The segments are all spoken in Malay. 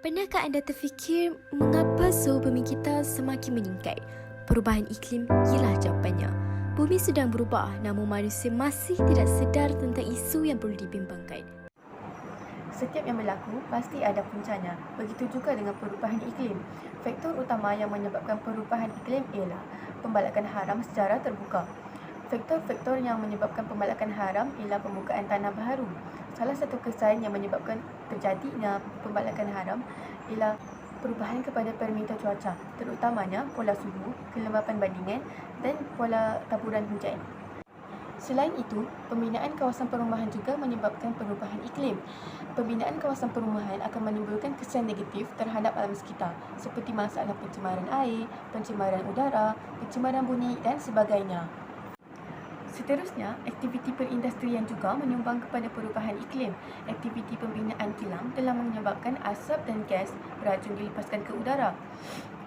Pernahkah anda terfikir mengapa suhu bumi kita semakin meningkat? Perubahan iklim ialah jawapannya. Bumi sedang berubah, namun manusia masih tidak sedar tentang isu yang perlu dibimbangkan. Setiap yang berlaku pasti ada puncanya. Begitu juga dengan perubahan iklim. Faktor utama yang menyebabkan perubahan iklim ialah pembalakan haram secara terbuka. Faktor-faktor yang menyebabkan pembalakan haram ialah pembukaan tanah baharu. Salah satu kesan yang menyebabkan terjadinya pembalakan haram ialah perubahan kepada parameter cuaca, terutamanya pola suhu, kelembapan bandingan dan pola taburan hujan. Selain itu, pembinaan kawasan perumahan juga menyebabkan perubahan iklim. Pembinaan kawasan perumahan akan menimbulkan kesan negatif terhadap alam sekitar, seperti masalah pencemaran air, pencemaran udara, pencemaran bunyi dan sebagainya. Seterusnya, aktiviti perindustrian juga menyumbang kepada perubahan iklim. Aktiviti pembinaan kilang telah menyebabkan asap dan gas beracun dilepaskan ke udara.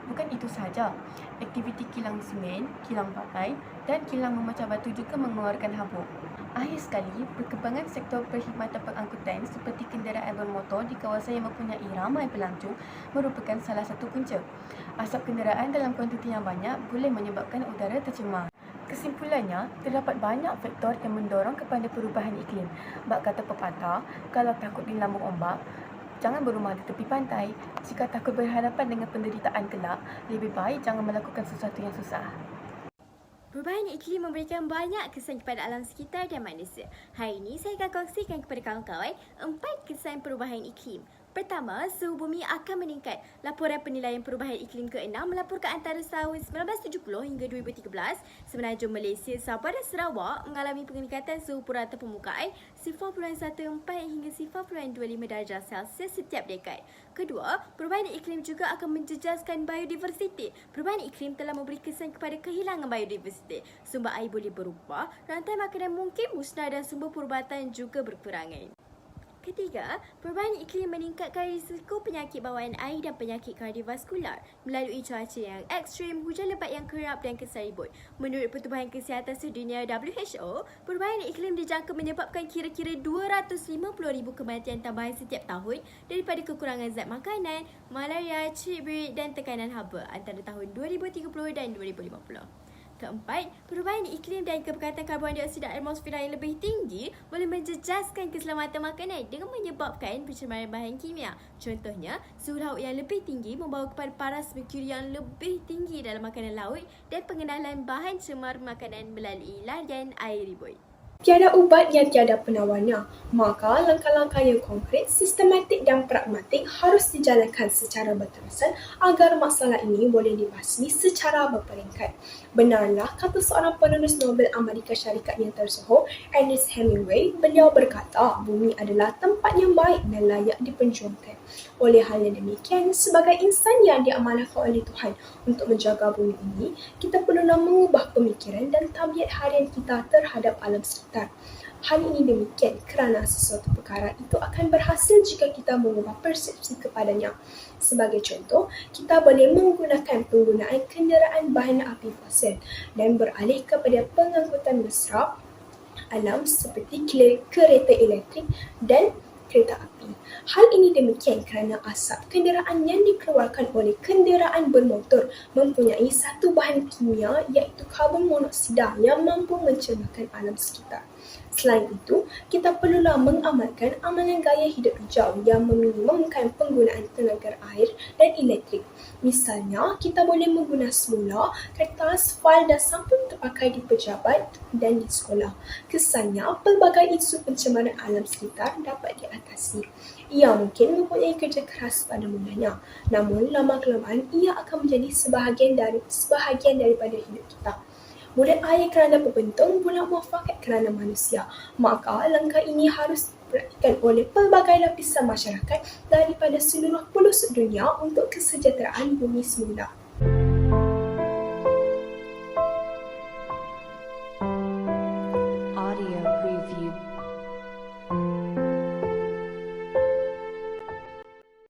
Bukan itu sahaja, aktiviti kilang semen, kilang batai dan kilang memecah batu juga mengeluarkan habuk. Akhir sekali, perkembangan sektor perkhidmatan pengangkutan seperti kenderaan bermotor di kawasan yang mempunyai ramai pelancong merupakan salah satu punca. Asap kenderaan dalam kuantiti yang banyak boleh menyebabkan udara tercemar. Kesimpulannya, terdapat banyak faktor yang mendorong kepada perubahan iklim. Bak kata pepatah, kalau takut dilambung ombak, jangan berumah di tepi pantai. Jika takut berhadapan dengan penderitaan kelak, lebih baik jangan melakukan sesuatu yang susah. Perubahan iklim memberikan banyak kesan kepada alam sekitar dan manusia. Hari ini saya akan kongsikan kepada kawan-kawan 4 kesan perubahan iklim. Pertama, suhu bumi akan meningkat. Laporan penilaian perubahan iklim ke-6 melaporkan antara tahun 1970 hingga 2013, semenanjung Malaysia, Sabah dan Sarawak mengalami peningkatan suhu purata permukaan 0.14 hingga 0.25 darjah Celsius setiap dekad. Kedua, perubahan iklim juga akan menjejaskan biodiversiti. Perubahan iklim telah memberi kesan kepada kehilangan biodiversiti. Sumber air boleh berubah, rantai makanan mungkin musnah dan sumber perubatan juga berkurangan. Ketiga, perubahan iklim meningkatkan risiko penyakit bawaan air dan penyakit kardiovaskular melalui cuaca yang ekstrim, hujan lebat yang kerap dan kesan ribut. Menurut Pertubuhan Kesihatan Sedunia WHO, perubahan iklim dijangka menyebabkan kira-kira 250,000 kematian tambahan setiap tahun daripada kekurangan zat makanan, malaria, cibrit dan tekanan haba antara tahun 2030 dan 2050. Keempat, perubahan iklim dan kepekatan karbon dioksida atmosfera yang lebih tinggi boleh menjejaskan keselamatan makanan dengan menyebabkan pencemaran bahan kimia. Contohnya, suhu laut yang lebih tinggi membawa kepada paras merkuri yang lebih tinggi dalam makanan laut dan pengenalan bahan cemar makanan melalui larian air ribut. Tiada ubat yang tiada penawarnya, maka langkah-langkah yang konkret, sistematik dan pragmatik harus dijalankan secara berterusan agar masalah ini boleh dibasmi secara berperingkat. Benarlah kata seorang penulis Nobel Amerika Syarikat yang tersohor, Ernest Hemingway. Beliau berkata, bumi adalah tempat yang baik dan layak diperjuangkan. Oleh hal yang demikian, sebagai insan yang diamanahkan oleh Tuhan untuk menjaga bumi ini, kita perlulah mengubah pemikiran dan tabiat harian kita terhadap alam sekitar. Hal ini demikian kerana sesuatu perkara itu akan berhasil jika kita mengubah persepsi kepadanya. Sebagai contoh, kita boleh menggunakan penggunaan kenderaan bahan api fosil dan beralih kepada pengangkutan mesra alam seperti kereta elektrik dan kereta api. Hal ini demikian kerana asap kenderaan yang dikeluarkan oleh kenderaan bermotor mempunyai satu bahan kimia iaitu karbon monoksida yang mampu mencemarkan alam sekitar. Selain itu, kita perlulah mengamalkan amalan gaya hidup hijau yang meminimumkan penggunaan tenaga air dan elektrik. Misalnya, kita boleh menggunakan semula, kertas, fail dan sampul terpakai di pejabat dan di sekolah. Kesannya, pelbagai isu pencemaran alam sekitar dapat diatasi. Ia mungkin mempunyai kerja keras pada mulanya, namun lama-kelamaan ia akan menjadi sebahagian daripada hidup kita. Murid air kerana berbentung, bulan muafakat kerana manusia. Maka langkah ini harus diperhatikan oleh pelbagai lapisan masyarakat daripada seluruh pelosok dunia untuk kesejahteraan bumi semula.